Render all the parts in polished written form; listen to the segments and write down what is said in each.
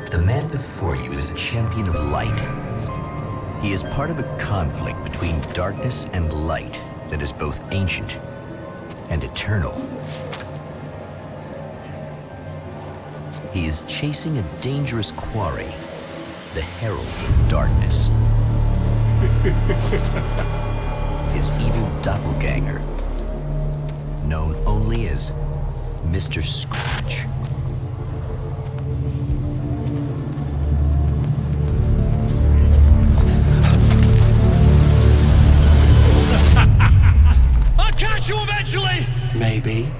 The man before you is a champion of light. He is part of a conflict between darkness and light that is both ancient and eternal. He is chasing a dangerous quarry, the Herald of Darkness. His evil doppelganger, known only as Mr. Scratch. I'll catch you eventually! Maybe.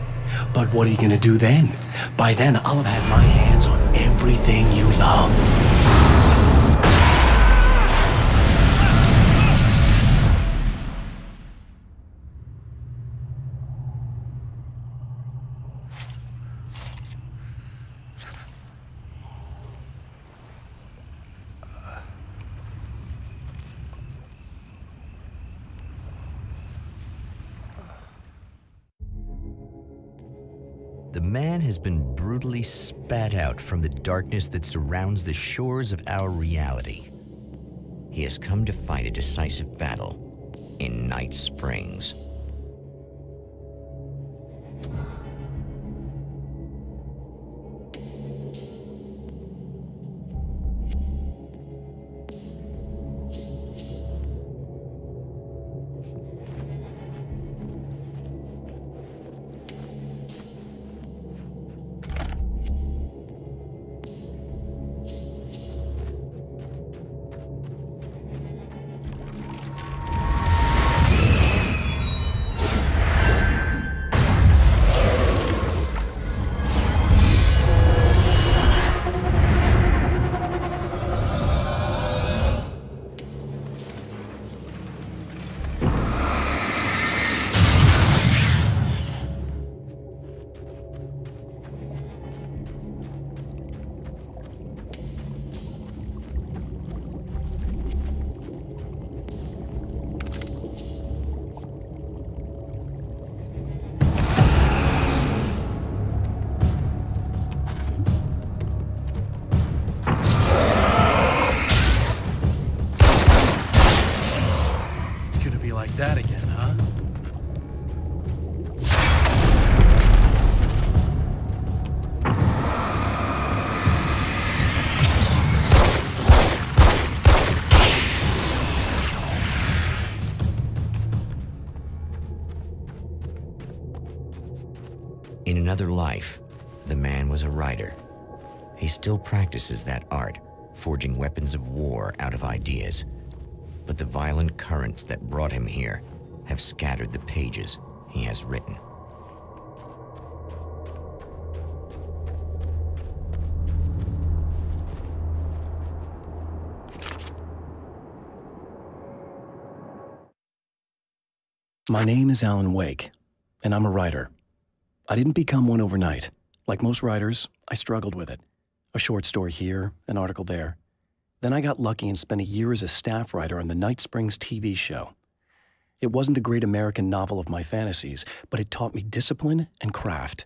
But what are you gonna do then? By then, I'll have had my hands on everything you love. The man has been brutally spat out from the darkness that surrounds the shores of our reality. He has come to fight a decisive battle in Night Springs. Like that again, huh? In another life, the man was a writer. He still practices that art, forging weapons of war out of ideas. But the violent currents that brought him here have scattered the pages he has written. My name is Alan Wake, and I'm a writer. I didn't become one overnight. Like most writers, I struggled with it. A short story here, an article there. Then I got lucky and spent a year as a staff writer on the Night Springs TV show. It wasn't the great American novel of my fantasies, but it taught me discipline and craft,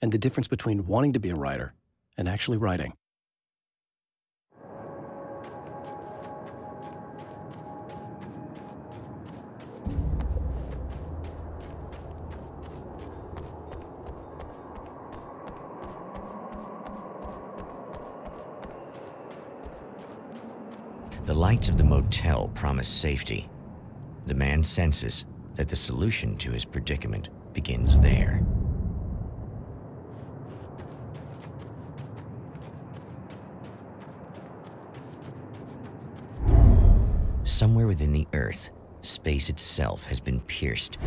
and the difference between wanting to be a writer and actually writing. The lights of the motel promise safety. The man senses that the solution to his predicament begins there. Somewhere within the Earth, space itself has been pierced,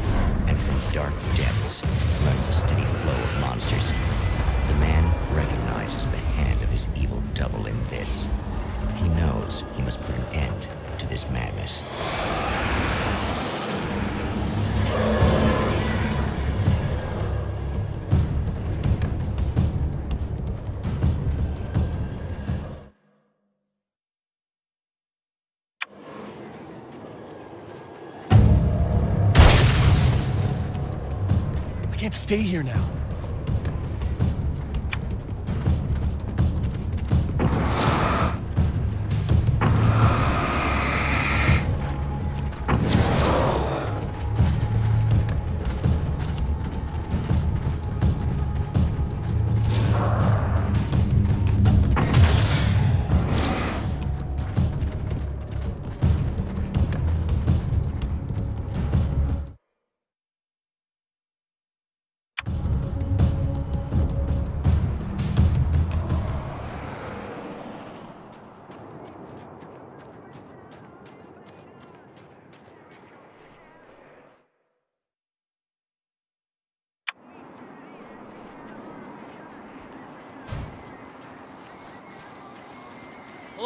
and from dark depths runs a steady flow of monsters. The man recognizes the hand of his evil double in this. He knows he must put an end to this madness. I can't stay here now.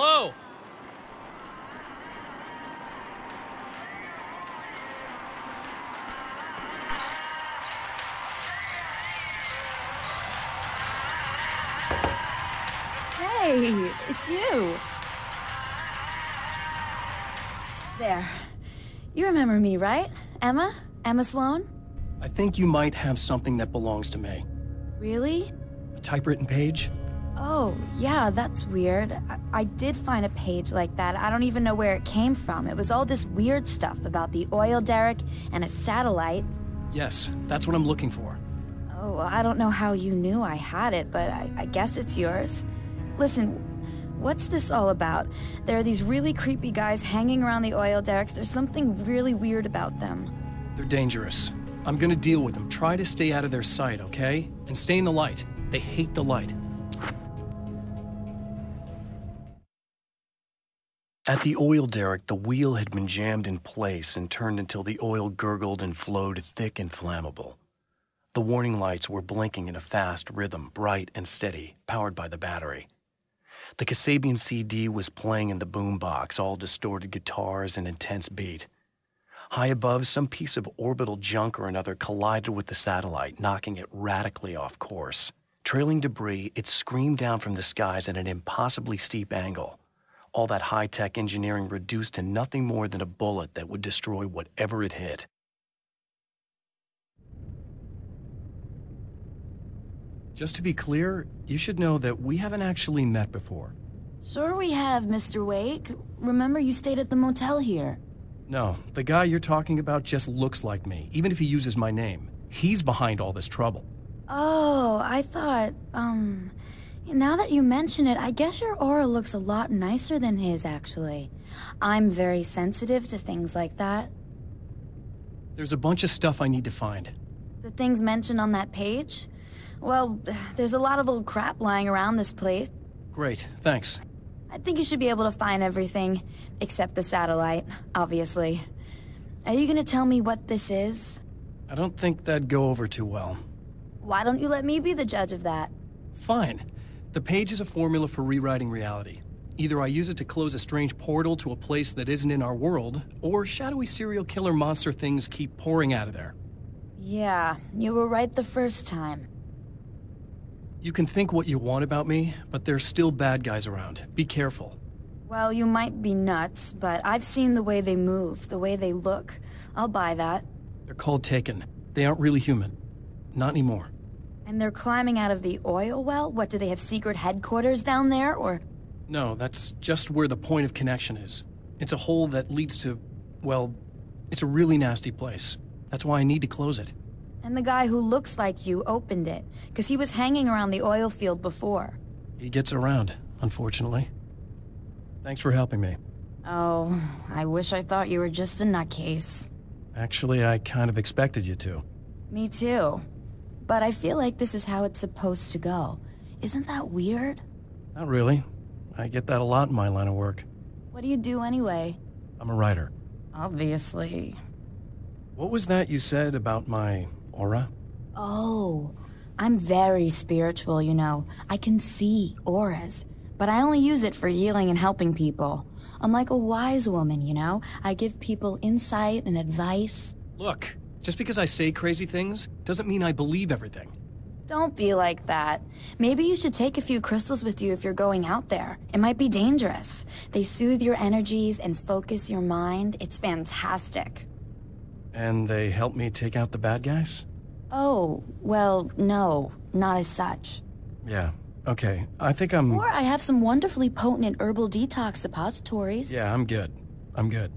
Slow! Hey, it's you. There. You remember me, right? Emma? Emma Sloan? I think you might have something that belongs to me. Really? A typewritten page? Oh, yeah, that's weird. I did find a page like that. I don't even know where it came from. It was all this weird stuff about the oil derrick and a satellite. Yes, that's what I'm looking for. Oh, well, I don't know how you knew I had it, but I guess it's yours. Listen, what's this all about? There are these really creepy guys hanging around the oil derricks. There's something really weird about them. They're dangerous. I'm gonna deal with them. Try to stay out of their sight, okay? And stay in the light. They hate the light. At the oil derrick, the wheel had been jammed in place and turned until the oil gurgled and flowed thick and flammable. The warning lights were blinking in a fast rhythm, bright and steady, powered by the battery. The Kasabian CD was playing in the boombox, all distorted guitars and intense beat. High above, some piece of orbital junk or another collided with the satellite, knocking it radically off course. Trailing debris, it screamed down from the skies at an impossibly steep angle. All that high-tech engineering reduced to nothing more than a bullet that would destroy whatever it hit. Just to be clear, you should know that we haven't actually met before. Sure we have, Mr. Wake. Remember you stayed at the motel here. No, the guy you're talking about just looks like me, even if he uses my name. He's behind all this trouble. Oh, I thought, now that you mention it, I guess your aura looks a lot nicer than his, actually. I'm very sensitive to things like that. There's a bunch of stuff I need to find. The things mentioned on that page? Well, there's a lot of old crap lying around this place. Great, thanks. I think you should be able to find everything, except the satellite, obviously. Are you gonna tell me what this is? I don't think that'd go over too well. Why don't you let me be the judge of that? Fine. The page is a formula for rewriting reality. Either I use it to close a strange portal to a place that isn't in our world, or shadowy serial killer monster things keep pouring out of there. Yeah, you were right the first time. You can think what you want about me, but there's still bad guys around. Be careful. Well, you might be nuts, but I've seen the way they move, the way they look. I'll buy that. They're called Taken. They aren't really human. Not anymore. And they're climbing out of the oil well? What, do they have secret headquarters down there, or...? No, that's just where the point of connection is. It's a hole that leads to, well, it's a really nasty place. That's why I need to close it. And the guy who looks like you opened it, because he was hanging around the oil field before. He gets around, unfortunately. Thanks for helping me. Oh, I wish I thought you were just a nutcase. Actually, I kind of expected you to. Me too. But I feel like this is how it's supposed to go. Isn't that weird? Not really. I get that a lot in my line of work. What do you do anyway? I'm a writer. Obviously. What was that you said about my aura? Oh, I'm very spiritual, you know. I can see auras, but I only use it for healing and helping people. I'm like a wise woman, you know? I give people insight and advice. Look, just because I say crazy things doesn't mean I believe everything. Don't be like that. Maybe you should take a few crystals with you if you're going out there. It might be dangerous. They soothe your energies and focus your mind. It's fantastic. And they help me take out the bad guys? Oh, well, no, not as such. Yeah, okay. I think I'm... Or I have some wonderfully potent herbal detox suppositories. Yeah, I'm good. I'm good.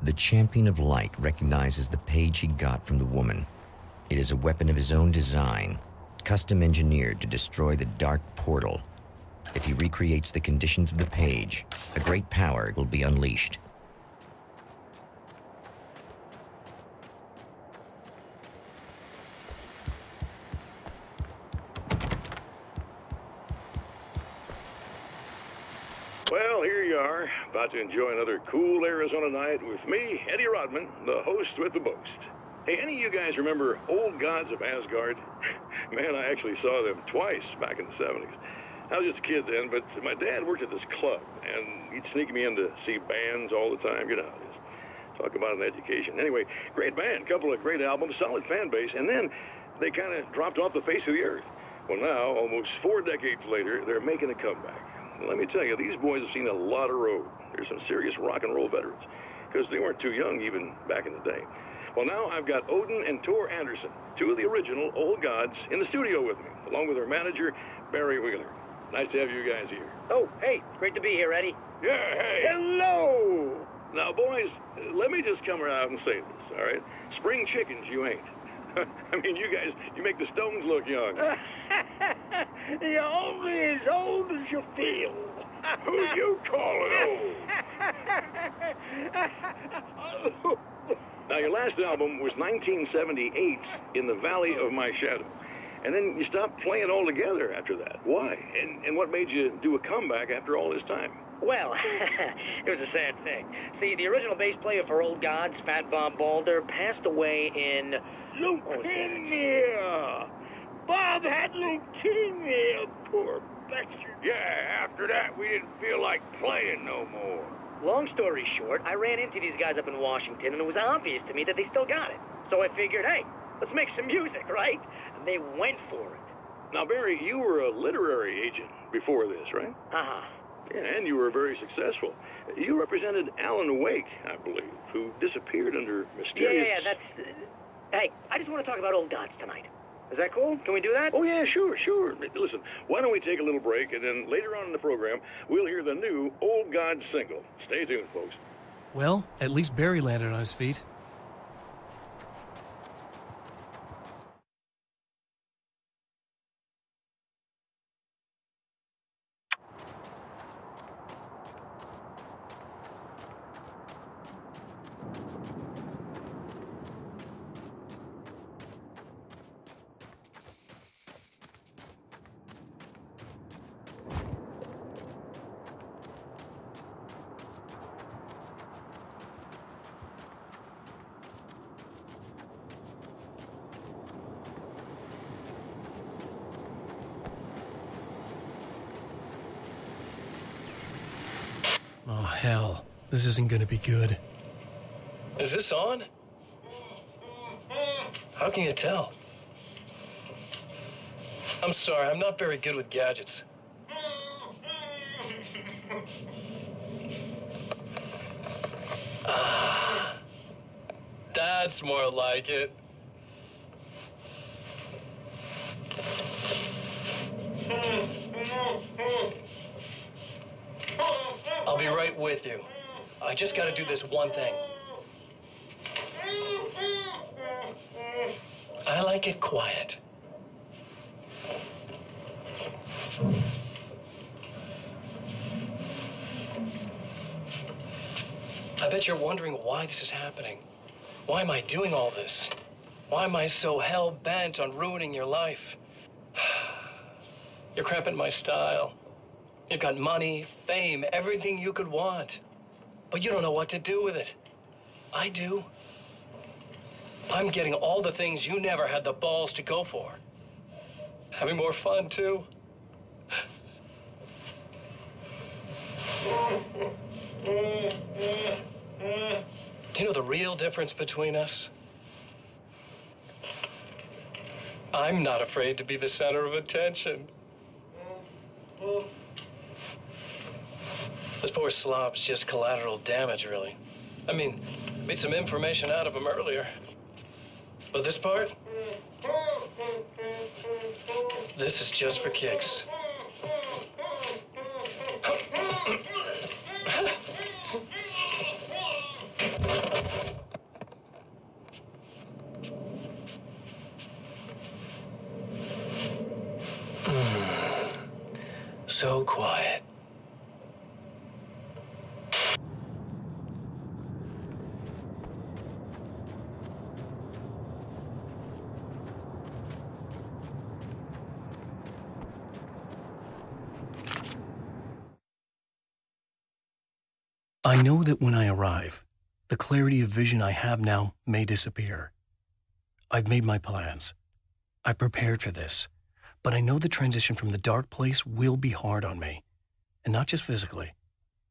The Champion of Light recognizes the page he got from the woman. It is a weapon of his own design, custom engineered to destroy the dark portal. If he recreates the conditions of the page, a great power will be unleashed. Well, Well, here you are, about to enjoy another cool Arizona night with me, Eddie Rodman, the host with the boast. Hey, any of you guys remember Old Gods of Asgard? Man, I actually saw them twice back in the 70s. I was just a kid then, but my dad worked at this club, and he'd sneak me in to see bands all the time. You know how it is. Talk about an education. Anyway, great band, couple of great albums, solid fan base, and then they kind of dropped off the face of the earth. Well, now, almost 4 decades later, they're making a comeback. Let me tell you, these boys have seen a lot of road. There's some serious rock and roll veterans, because they weren't too young even back in the day. Well, now I've got Odin and Tor Anderson, 2 of the original Old Gods, in the studio with me, along with their manager, Barry Wheeler. Nice to have you guys here. Oh, hey, great to be here, Eddie. Yeah, hey. Hello! Now, boys, let me just come out and say this, all right? Spring chickens, you ain't. I mean, you guys, you make the Stones look young. You're only as old as you feel. Who you calling old? Now, your last album was 1978, In the Valley of My Shadow. And then you stopped playing altogether after that. Why? And what made you do a comeback after all this time? Well, it was a sad thing. See, the original bass player for Old Gods, Fat Bob Balder, passed away in... Leukemia! Bob had leukemia, poor bastard. Yeah, after that, we didn't feel like playing no more. Long story short, I ran into these guys up in Washington, and it was obvious to me that they still got it. So I figured, hey, let's make some music, right? And they went for it. Now, Barry, you were a literary agent before this, right? Uh-huh. Yeah, and you were very successful. You represented Alan Wake, I believe, who disappeared under mysterious... Yeah, that's... Hey, I just want to talk about Old Gods tonight. Is that cool? Can we do that? Oh, yeah, sure. Listen, why don't we take a little break, and then later on in the program, we'll hear the new Old Gods single. Stay tuned, folks. Well, at least Barry landed on his feet. Oh, hell. This isn't gonna be good. Is this on? How can you tell? I'm sorry, I'm not very good with gadgets. That's more like it. I'll be right with you. I just gotta do this one thing. I like it quiet. I bet you're wondering why this is happening. Why am I doing all this? Why am I so hell-bent on ruining your life? You're cramping my style. You've got money, fame, everything you could want. But you don't know what to do with it. I do. I'm getting all the things you never had the balls to go for. Having more fun, too. Do you know the real difference between us? I'm not afraid to be the center of attention. This poor slob's just collateral damage, really. I mean, made some information out of him earlier. But this part? This is just for kicks. So quiet. I know that when I arrive, the clarity of vision I have now may disappear. I've made my plans. I prepared for this, but I know the transition from the dark place will be hard on me, and not just physically.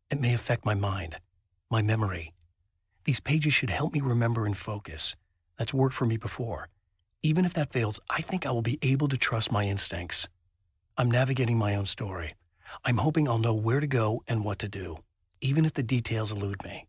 It may affect my mind, my memory. These pages should help me remember and focus. That's worked for me before. Even if that fails, I think I will be able to trust my instincts. I'm navigating my own story. I'm hoping I'll know where to go and what to do, even if the details elude me.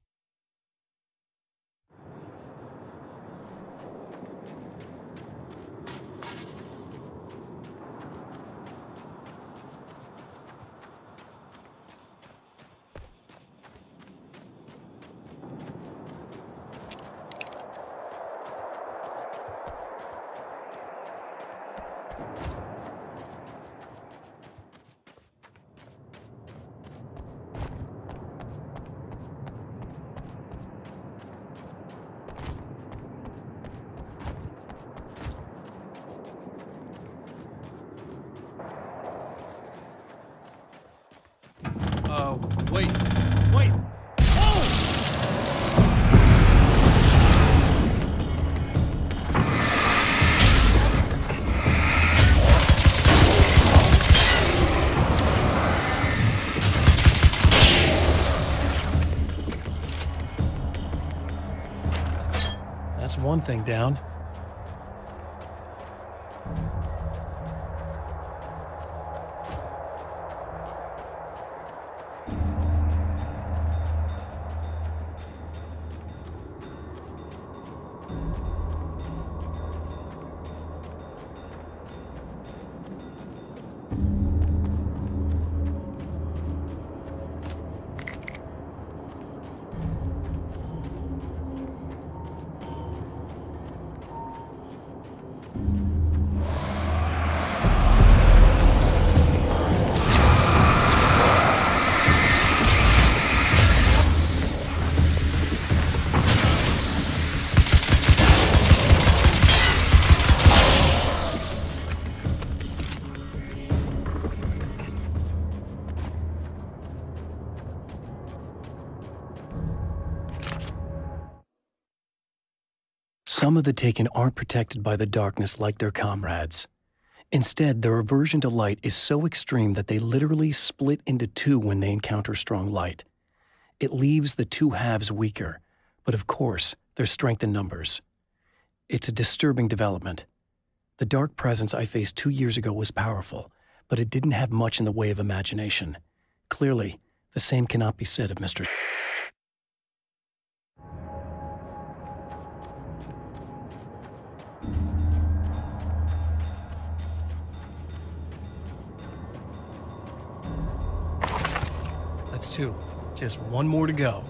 Wait. Wait! Oh! That's one thing down. Some of the Taken aren't protected by the darkness like their comrades. Instead, their aversion to light is so extreme that they literally split into two when they encounter strong light. It leaves the two halves weaker, but of course, there's strength in numbers. It's a disturbing development. The dark presence I faced 2 years ago was powerful, but it didn't have much in the way of imagination. Clearly, the same cannot be said of Mr. That's two. Just one more to go.